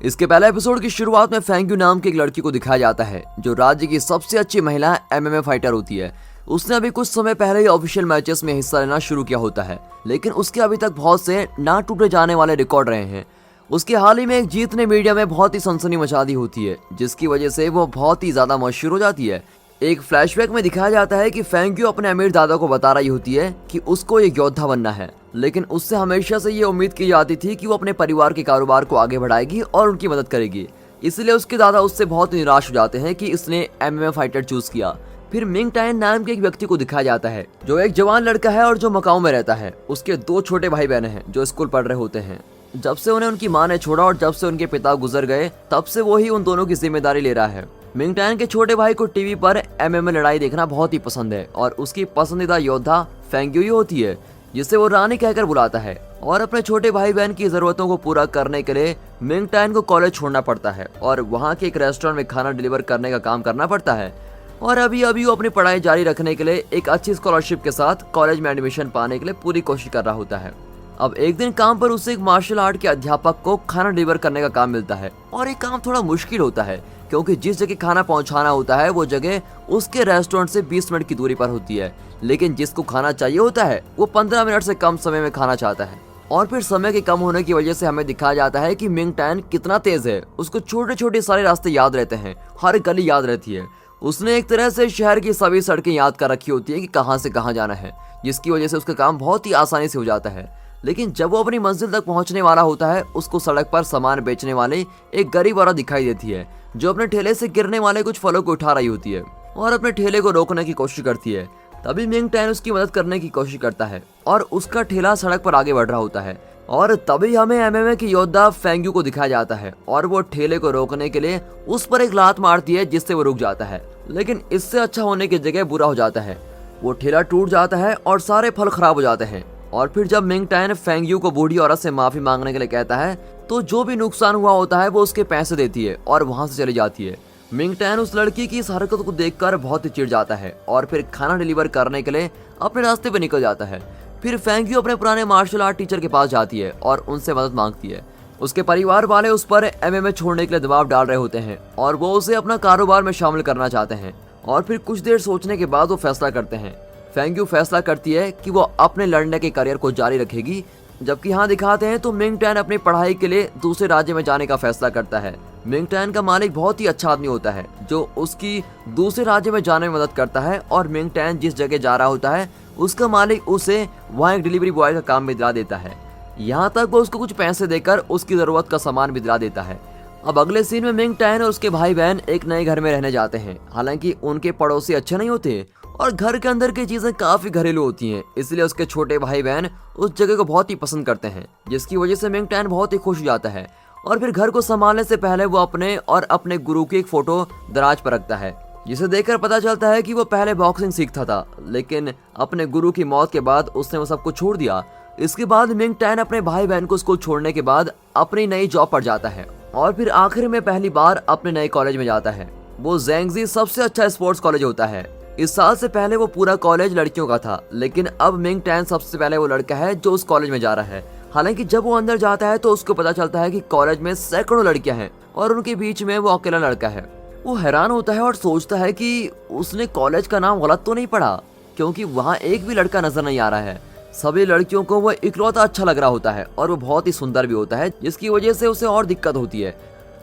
इसके पहले एपिसोड की शुरुआत में फेंग्यू नाम की एक लड़की को दिखाया जाता है जो राज्य की सबसे अच्छी महिला एमएमए फाइटर होती है। उसने अभी कुछ समय पहले ही ऑफिशियल मैचेस में हिस्सा लेना शुरू किया होता है, लेकिन उसके अभी तक बहुत से ना टूटे जाने वाले रिकॉर्ड रहे हैं। उसके हाल ही में एक जीत ने मीडिया में बहुत ही सनसनी मचा दी होती है, जिसकी वजह से वो बहुत ही ज्यादा मशहूर हो जाती है। एक फ्लैशबैक में दिखाया जाता है कि फेंग्यू अपने अमीर दादा को बता रही होती है कि उसको एक योद्धा बनना है, लेकिन उससे हमेशा से ये उम्मीद की जाती थी कि वो अपने परिवार के कारोबार को आगे बढ़ाएगी और उनकी मदद करेगी। इसलिए उसके दादा उससे बहुत निराश हो जाते हैं कि इसने एमएमए फाइटर चूज किया। फिर मिंग टायन नाम के एक व्यक्ति को दिखाया जाता है जो एक जवान लड़का है और जो मकाऊ में रहता है। उसके 2 छोटे भाई बहन हैं जो स्कूल पढ़ रहे होते हैं। जब से उन्हें उनकी माँ ने छोड़ा और जब से उनके पिता गुजर गए, तब से वो ही उन दोनों की जिम्मेदारी ले रहा है। मिंग टायन के छोटे भाई को टीवी पर एमएमए लड़ाई देखना बहुत ही पसंद है और उसकी पसंदीदा योद्धा फेंग्यू ही होती है, जिसे वो रानी कहकर बुलाता है। और अपने छोटे भाई बहन की जरूरतों को पूरा करने के लिए मिंग टायन को कॉलेज छोड़ना पड़ता है और वहाँ के एक रेस्टोरेंट में खाना डिलीवर करने का काम करना पड़ता है। और अभी वो अपनी पढ़ाई जारी रखने के लिए एक अच्छी स्कॉलरशिप के साथ कॉलेज में एडमिशन पाने के लिए पूरी कोशिश कर रहा होता है। अब एक दिन काम पर उसे एक मार्शल आर्ट के अध्यापक को खाना डिलीवर करने का काम मिलता है और ये काम थोड़ा मुश्किल होता है क्योंकि जिस जगह खाना पहुंचाना होता है वो जगह उसके रेस्टोरेंट से 20 मिनट की दूरी पर होती है, लेकिन जिसको खाना चाहिए होता है वो 15 मिनट से कम समय में खाना चाहता है। और फिर समय के कम होने की वजह से हमें दिखाया जाता है कि मिंग टायन कितना तेज है। उसको छोटे छोटे सारे रास्ते याद रहते हैं, हर गली याद रहती है। उसने एक तरह से शहर की सभी सड़कें याद कर रखी होती है कि कहाँ से कहाँ जाना है, जिसकी वजह से उसका काम बहुत ही आसानी से हो जाता है। लेकिन जब वो अपनी मंजिल तक पहुंचने वाला होता है, उसको सड़क पर सामान बेचने वाले एक गरीब औरत दिखाई देती है जो अपने ठेले से गिरने वाले कुछ फलों को उठा रही होती है और अपने ठेले को रोकने की कोशिश करती है। तभी मिंग टायन उसकी मदद करने की कोशिश करता है और उसका ठेला सड़क पर आगे बढ़ रहा होता है। और तभी हमें एमएमए की योद्धा फेंग्यू को दिखाया जाता है और वो ठेले को रोकने के लिए उस पर एक लात मारती है, जिससे वो रुक जाता है। लेकिन इससे अच्छा होने की जगह बुरा हो जाता है। वो ठेला टूट जाता है और सारे फल खराब हो जाते हैं। और फिर जब मिंग टायन फेंग्यू को बूढ़ी औरत से माफी मांगने के लिए कहता है, तो जो भी नुकसान हुआ होता है वो उसके पैसे देती है और वहां से चली जाती है। मिंग टायन उस लड़की की इस हरकत को देखकर बहुत ही चिढ़ जाता है और फिर खाना डिलीवर करने के लिए अपने रास्ते पे निकल जाता है। फिर फेंग्यू अपने पुराने मार्शल आर्ट टीचर के पास जाती है और उनसे मदद मांगती है। उसके परिवार वाले उस पर एमएमए छोड़ने के लिए दबाव डाल रहे होते हैं और वो उसे अपना कारोबार में शामिल करना चाहते हैं। और फिर कुछ देर सोचने के बाद वो फैसला करते हैं। फेंग्यू फैसला करती है कि वो अपने लड़ने के करियर को जारी रखेगी, जबकि यहाँ दिखाते हैं तो मिंग टायन अपनी पढ़ाई के लिए दूसरे राज्य में जाने का फैसला करता है। मिंग टायन का मालिक बहुत ही अच्छा आदमी होता है जो उसकी दूसरे राज्य में जाने में मदद करता है और मिंग टायन जिस जगह जा रहा होता है उसका मालिक उसे वहाँ एक डिलीवरी बॉय का काम भी दिला देता है। यहाँ तक वो उसको कुछ पैसे देकर उसकी जरूरत का सामान भी दिला देता है। अब अगले सीन में मिंग टायन और उसके भाई बहन एक नए घर में रहने जाते हैं। हालांकि उनके पड़ोसी अच्छे नहीं होते और घर के अंदर की चीजें काफी घरेलू होती हैं, इसलिए उसके छोटे भाई बहन उस जगह को बहुत ही पसंद करते हैं, जिसकी वजह से मिंग टायन बहुत ही खुश हो जाता है। और फिर घर को संभालने से पहले वो अपने और अपने गुरु की एक फोटो दराज पर रखता है, जिसे देखकर पता चलता है कि वो पहले बॉक्सिंग सीखता था, लेकिन अपने गुरु की मौत के बाद उसने वो सब कुछ छोड़ दिया। इसके बाद मिंग टायन अपने भाई बहन को स्कूल छोड़ने के बाद अपनी नई जॉब पर जाता है और फिर आखिर में पहली बार अपने नए कॉलेज में जाता है। वो ज़ेंगजी सबसे अच्छा स्पोर्ट्स कॉलेज होता है। इस साल से पहले वो पूरा कॉलेज लड़कियों का था, लेकिन अब मिंग टायन सबसे पहले वो लड़का है जो उस कॉलेज में जा रहा है। हालांकि जब वो अंदर जाता है तो उसको पता चलता है कि कॉलेज में सैकड़ों लड़कियां हैं और उनके बीच में वो अकेला लड़का है। वो हैरान होता है और सोचता है कि उसने कॉलेज का नाम गलत तो नहीं पढ़ा, क्योंकि वहाँ एक भी लड़का नजर नहीं आ रहा है। सभी लड़कियों को वो इकलौता अच्छा लग रहा होता है और वो बहुत ही सुंदर भी होता है, जिसकी वजह से उसे और दिक्कत होती है।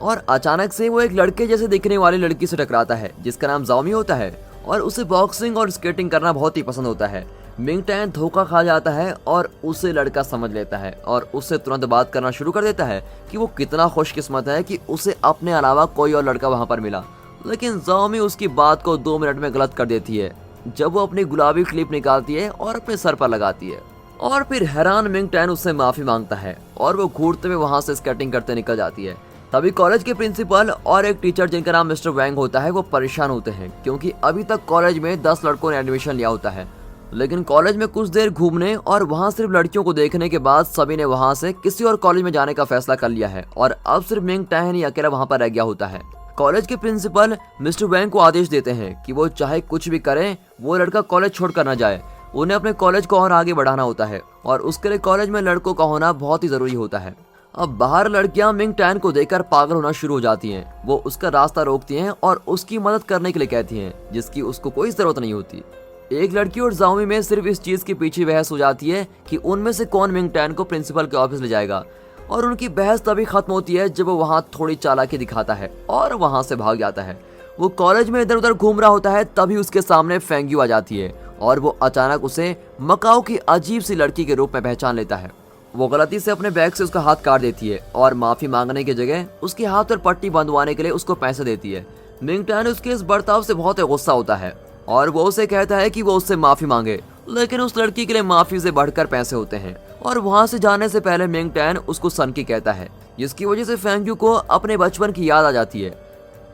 और अचानक से वो एक लड़के जैसे दिखने वाली लड़की से टकराता है जिसका नाम जाओमी होता है और उसे बॉक्सिंग और स्केटिंग करना बहुत ही पसंद होता है। मिंग टायन धोखा खा जाता है और उसे लड़का समझ लेता है और उससे तुरंत बात करना शुरू कर देता है कि वो कितना खुशकिस्मत है कि उसे अपने अलावा कोई और लड़का वहाँ पर मिला। लेकिन जाओमी उसकी बात को 2 मिनट में गलत कर देती है जब वो अपनी गुलाबी क्लिप निकालती है और अपने सर पर लगाती है। और फिर हैरान मिंग टायन उससे माफी मांगता है और वो घूरते हुए वहाँ से स्केटिंग करते निकल जाती है। तभी कॉलेज के प्रिंसिपल और एक टीचर जिनका नाम मिस्टर वैंग होता है वो परेशान होते हैं, क्योंकि अभी तक कॉलेज में 10 लड़कों ने एडमिशन लिया होता है। लेकिन कॉलेज में कुछ देर घूमने और वहाँ सिर्फ लड़कियों को देखने के बाद सभी ने वहाँ से किसी और कॉलेज में जाने का फैसला कर लिया है और अब सिर्फ मिंग टायन ही अकेला वहाँ पर रह गया होता है। कॉलेज के प्रिंसिपल मिस्टर वैंग को आदेश देते हैं कि वो चाहे कुछ भी करें, वो लड़का कॉलेज छोड़कर न जाए। उन्हें अपने कॉलेज को और आगे बढ़ाना होता है और उसके लिए कॉलेज में लड़कों का होना बहुत ही जरूरी होता है। अब बाहर लड़कियां मिंग टैन को देखकर पागल होना शुरू हो जाती हैं। वो उसका रास्ता रोकती हैं और उसकी मदद करने के लिए कहती हैं, जिसकी उसको कोई जरूरत नहीं होती। एक लड़की और जाओमी में सिर्फ इस चीज के पीछे बहस हो जाती है कि उनमें से कौन मिंग टैन को प्रिंसिपल के ऑफिस ले जाएगा, और उनकी बहस तभी खत्म होती है जब वो वहाँ थोड़ी चालाकी दिखाता है और वहाँ से भाग जाता है। वो कॉलेज में इधर उधर घूम रहा होता है, तभी उसके सामने फेंग्यू आ जाती है और वो अचानक उसे मकाओ की अजीब सी लड़की के रूप में पहचान लेता है। वो गलती से अपने बैग से उसका हाथ काट देती है और माफी मांगने की जगह उसके हाथ पर पट्टी बंधवाने के लिए उसको पैसे देती है। मिंग टैन उसके इस बर्ताव से बहुत गुस्सा होता है और वो उसे कहता है कि वो उससे माफी मांगे, लेकिन उस लड़की के लिए माफी से बढ़कर पैसे होते हैं। और वहाँ से जाने से पहले मिंग टैन उसको सनकी कहता है, जिसकी वजह से फेंग्यू को अपने बचपन की याद आ जाती है।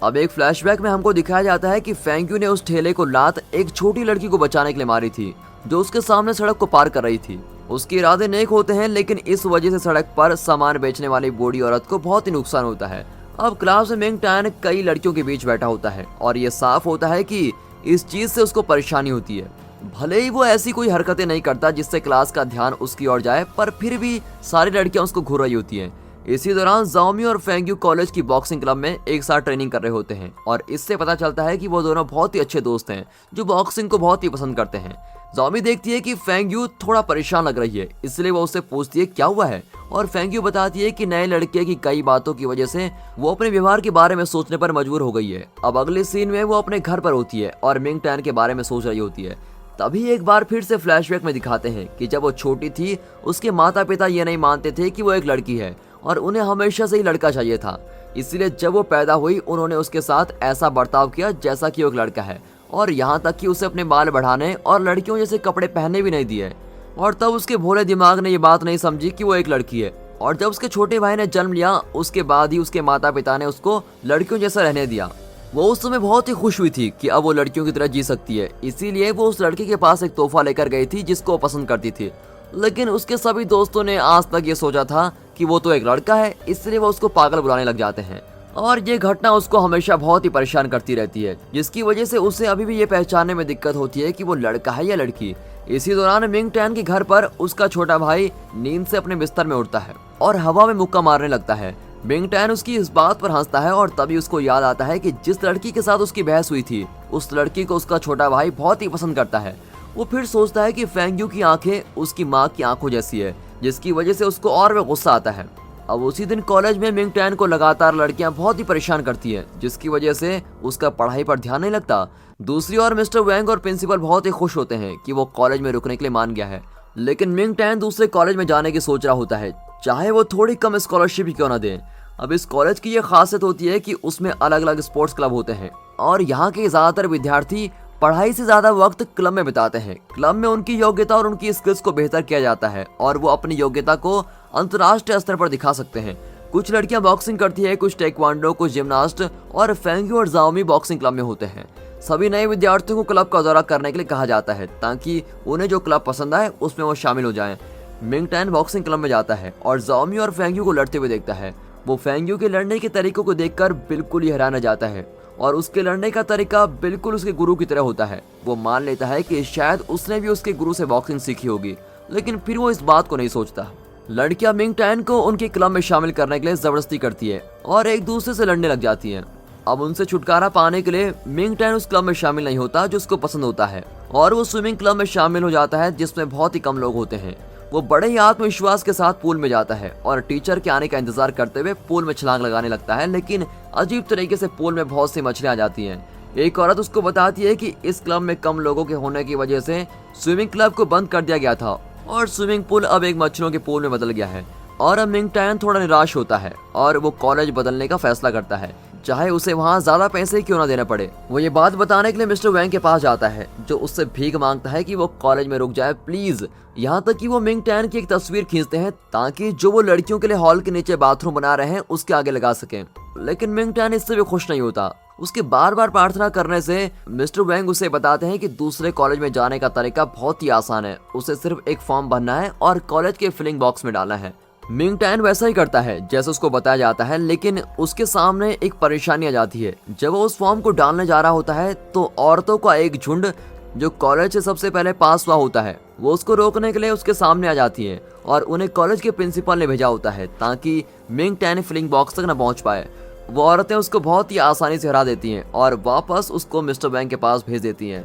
अब एक फ्लैशबैक में हमको दिखाया जाता है कि फेंग्यू ने उस ठेले को लात एक छोटी लड़की को बचाने के लिए मारी थी, जो उसके सामने सड़क को पार कर रही थी। उसके इरादे नेक होते हैं, लेकिन इस वजह से सड़क पर सामान बेचने वाली बूढ़ी औरत को बहुत ही नुकसान होता है। अब क्लास में मिंग टैन कई लड़कियों के बीच बैठा होता है और ये साफ होता है कि इस चीज से उसको परेशानी होती है। भले ही वो ऐसी कोई हरकतें नहीं करता जिससे क्लास का ध्यान उसकी ओर जाए, पर फिर भी सारी लड़कियां उसको घूर रही होती हैं। इसी दौरान जाओमी और फेंग्यू कॉलेज की बॉक्सिंग क्लब में एक साथ ट्रेनिंग कर रहे होते हैं और इससे पता चलता है कि वो दोनों बहुत ही अच्छे दोस्त हैं जो बॉक्सिंग को बहुत ही पसंद करते हैं। जाओमी देखती है कि फेंग्यू थोड़ा परेशान लग रही है, इसलिए वो उससे पूछती है क्या हुआ है, और फेंग्यू बताती है कि नए लड़के की कई बातों की वजह से वो अपने व्यवहार के बारे में सोचने पर मजबूर हो गई है। अब अगले सीन में वो अपने घर पर होती है और मिंग टैन के बारे में सोच रही होती है। तभी एक बार फिर से फ्लैशबैक में दिखाते हैं कि जब वो छोटी थी उसके माता पिता ये नहीं मानते थे कि वो एक लड़की है और उन्हें हमेशा से ही लड़का चाहिए था। इसलिए जब वो पैदा हुई उन्होंने उसके साथ ऐसा बर्ताव किया जैसा कि वो एक लड़का है, और यहाँ तक कि उसे अपने बाल बढ़ाने और लड़कियों जैसे कपड़े पहनने भी नहीं दिए। और तब उसके भोले दिमाग ने ये बात नहीं समझी कि वो एक लड़की है, और जब उसके छोटे भाई ने जन्म लिया उसके बाद ही उसके माता पिता ने उसको लड़कियों जैसा रहने दिया। वो उस समय बहुत ही खुश हुई थी कि अब वो लड़कियों की तरह जी सकती है, इसीलिए वो उस लड़के के पास एक तोहफा लेकर गई थी जिसको वो पसंद करती थी। लेकिन उसके सभी दोस्तों ने आज तक ये सोचा था कि वो तो एक लड़का है, इसलिए वो उसको पागल बुलाने लग जाते हैं। और ये घटना उसको हमेशा बहुत ही परेशान करती रहती है, जिसकी वजह से उसे अभी भी ये पहचानने में दिक्कत होती है कि वो लड़का है या लड़की। इसी दौरान मिंग टैन के घर पर उसका छोटा भाई नींद से अपने बिस्तर में उठता है और हवा में मुक्का मारने लगता है। मिंग टैन उसकी इस बात पर हंसता है और तभी उसको याद आता है कि जिस लड़की के साथ उसकी बहस हुई थी उस लड़की को उसका छोटा भाई बहुत ही पसंद करता है। वो फिर सोचता है कि फेंग्यू की आंखें उसकी माँ की आंखों जैसी है, जिसकी वजह से उसको और भी गुस्सा आता है। अब उसी दिन कॉलेज में मिंग टैन को लगातार लड़कियां बहुत ही परेशान करती हैं, जिसकी वजह से उसका पढ़ाई पर ध्यान नहीं लगता। दूसरी ओर मिस्टर वैंग और प्रिंसिपल बहुत ही खुश होते हैं कि वो कॉलेज में रुकने के लिए मान गया है, लेकिन मिंग टैन दूसरे कॉलेज में जाने की सोच रहा होता है, चाहे वो थोड़ी कम स्कॉलरशिप ही क्यों ना दें। अब इस कॉलेज की ये खासियत होती है कि उसमें अलग अलग स्पोर्ट्स क्लब होते हैं और यहाँ के ज्यादातर विद्यार्थी पढ़ाई से ज्यादा वक्त क्लब में बिताते हैं। क्लब में उनकी योग्यता और उनकी स्किल्स को बेहतर किया जाता है और वो अपनी योग्यता को अंतर्राष्ट्रीय स्तर पर दिखा सकते हैं। कुछ लड़कियां बॉक्सिंग करती है, कुछ टेक्वांडो, कुछ जिम्नास्ट, और फेंग्यू और जाओमी बॉक्सिंग क्लब में होते हैं। सभी नए विद्यार्थियों को क्लब का दौरा करने के लिए कहा जाता है ताकि उन्हें जो क्लब पसंद आए उसमें वो शामिल हो जाएं। मिंग टैन बॉक्सिंग क्लब में जाता है और जाओमी और फेंग्यू को लड़ते हुए देखता है। वो फेंग्यू के लड़ने के तरीकों को देखकर बिल्कुल ही हैरान जाता है और उसके लड़ने का तरीका बिल्कुल उसके गुरु की तरह होता है। वो मान लेता है कि शायद उसने भी उसके गुरु से बॉक्सिंग सीखी होगी, लेकिन फिर वो इस बात को नहीं सोचता। लड़कियां मिंग टैन को उनके क्लब में शामिल करने के लिए जबरदस्ती करती है और एक दूसरे से लड़ने लग जाती हैं। अब उनसे छुटकारा पाने के लिए मिंग टैन उस क्लब में शामिल नहीं होता जो उसको पसंद होता है और वो स्विमिंग क्लब में शामिल हो जाता है जिसमें बहुत ही कम लोग होते हैं। वो बड़े ही आत्मविश्वास के साथ पूल में जाता है और टीचर के आने का इंतजार करते हुए पूल में छलांग लगाने लगता है, लेकिन अजीब तरीके से पूल में बहुत सी मछलियां आ जाती हैं। एक औरत उसको बताती है कि इस क्लब में कम लोगों के होने की वजह से स्विमिंग क्लब को बंद कर दिया गया था और स्विमिंग पूल अब एक मछलियों के पूल में बदल गया है। और अब मिंग टैन थोड़ा निराश होता है और वो कॉलेज बदलने का फैसला करता है, चाहे उसे वहाँ ज्यादा पैसे क्यों ना देना पड़े। वो ये बात बताने के लिए मिस्टर वैंग के पास जाता है, जो उससे भीख मांगता है कि वो कॉलेज में रुक जाए प्लीज। यहाँ तक कि वो मिंग टैन की एक तस्वीर खींचते हैं ताकि जो वो लड़कियों के लिए हॉल के नीचे बाथरूम बना रहे हैं उसके आगे लगा सकें, लेकिन मिंग टैन इससे भी खुश नहीं होता। उसके बार बार प्रार्थना करने से मिस्टर वैंग उसे बताते हैं कि दूसरे कॉलेज में जाने का तरीका बहुत ही आसान है, उसे सिर्फ एक फॉर्म भरना है और कॉलेज के फिलिंग बॉक्स में डालना है। मिंग टैन वैसा ही करता है जैसे उसको बताया जाता है, लेकिन उसके सामने एक परेशानी आ जाती है। जब वो उस फॉर्म को डालने जा रहा होता है तो औरतों का एक झुंड जो कॉलेज से सबसे पहले पास हुआ होता है वो उसको रोकने के लिए उसके सामने आ जाती है और उन्हें कॉलेज के प्रिंसिपल ने भेजा होता है ताकि मिंग टैन फिलिंग बॉक्स तक न पहुंच पाए। वो औरतें उसको बहुत ही आसानी से हरा देती हैं और वापस उसको मिस्टर बैंक के पास भेज देती हैं।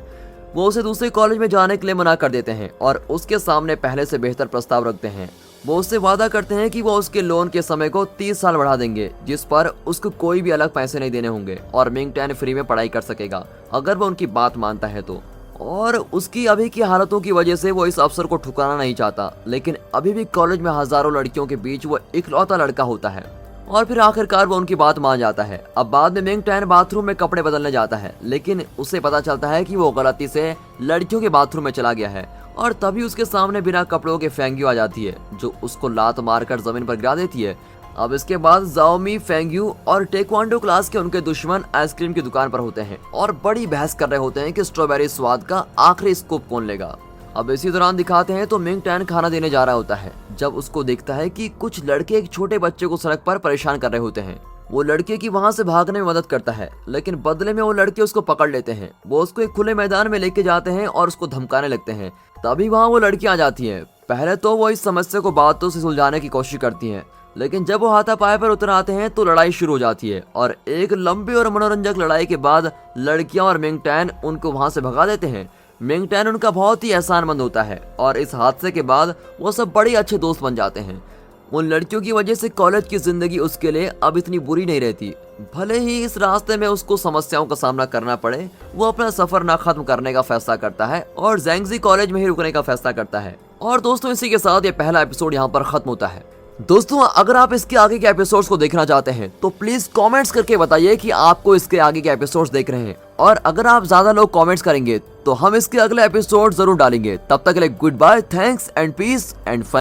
वो उसे दूसरे कॉलेज में जाने के लिए मना कर देते हैं और उसके सामने पहले से बेहतर प्रस्ताव रखते हैं। वो उससे वादा करते हैं कि वो उसके लोन के समय को 30 साल बढ़ा देंगे, जिस पर उसको कोई भी अलग पैसे नहीं देने होंगे और मिंग टैन फ्री में पढ़ाई कर सकेगा अगर वो उनकी बात मानता है तो। और उसकी अभी की हालतों की वजह से वो इस अवसर को ठुकराना नहीं चाहता, लेकिन अभी भी कॉलेज में हजारों लड़कियों के बीच वो इकलौता लड़का होता है। और फिर आखिरकार वो उनकी बात मान जाता है। अब बाद में मिंग टैन बाथरूम में कपड़े बदलने जाता है, लेकिन उसे पता चलता है कि वो गलती से लड़कियों के बाथरूम में चला गया है और तभी उसके सामने बिना कपड़ों के फेंग्यू आ जाती है, जो उसको लात मारकर जमीन पर गिरा देती है। अब इसके बाद जाओमी, फेंग्यू और टेक्वांडो क्लास के उनके दुश्मन आइसक्रीम की दुकान पर होते हैं और बड़ी बहस कर रहे होते हैं कि स्ट्रॉबेरी स्वाद का आखिरी स्कूप कौन लेगा। अब इसी दौरान दिखाते हैं तो मिंग टैन खाना देने जा रहा होता है, जब उसको देखता है कि कुछ लड़के एक छोटे बच्चे को सड़क पर परेशान कर रहे होते हैं। वो लड़के की वहां से भागने में मदद करता है, लेकिन बदले में वो लड़के उसको पकड़ लेते हैं। वो उसको एक खुले मैदान में लेके जाते हैं और उसको धमकाने लगते हैं। तभी वहां वो लड़की आ जाती है। पहले तो वो इस समस्या को बातों से सुलझाने की कोशिश करती हैं, लेकिन जब वो हाथापाई पर उतर आते हैं तो लड़ाई शुरू हो जाती है और एक लंबी और मनोरंजक लड़ाई के बाद लड़कियां और मिंग टैन उनको वहां से भगा देते हैं। मिंग टैन उनका बहुत ही एहसानमंद होता है और इस हादसे के बाद वो सब बड़े अच्छे दोस्त बन जाते हैं। उन लड़कियों की वजह से कॉलेज की जिंदगी उसके लिए अब इतनी बुरी नहीं रहती। भले ही इस रास्ते में उसको समस्याओं का सामना करना पड़े, वो अपना सफर ना खत्म करने का फैसला करता है और जैंगजी कॉलेज में ही रुकने का फैसला करता है। और दोस्तों, इसी के साथ ये पहला एपिसोड यहाँ पर खत्म होता है। दोस्तों, अगर आप इसके आगे के एपिसोड्स को देखना चाहते हैं तो प्लीज कमेंट्स करके बताइए कि आपको इसके आगे के एपिसोड्स देख रहे हैं, और अगर आप ज्यादा लोग कमेंट्स करेंगे तो हम इसके अगले एपिसोड जरूर डालेंगे। तब तक के लिए goodbye, thanks and peace and fun.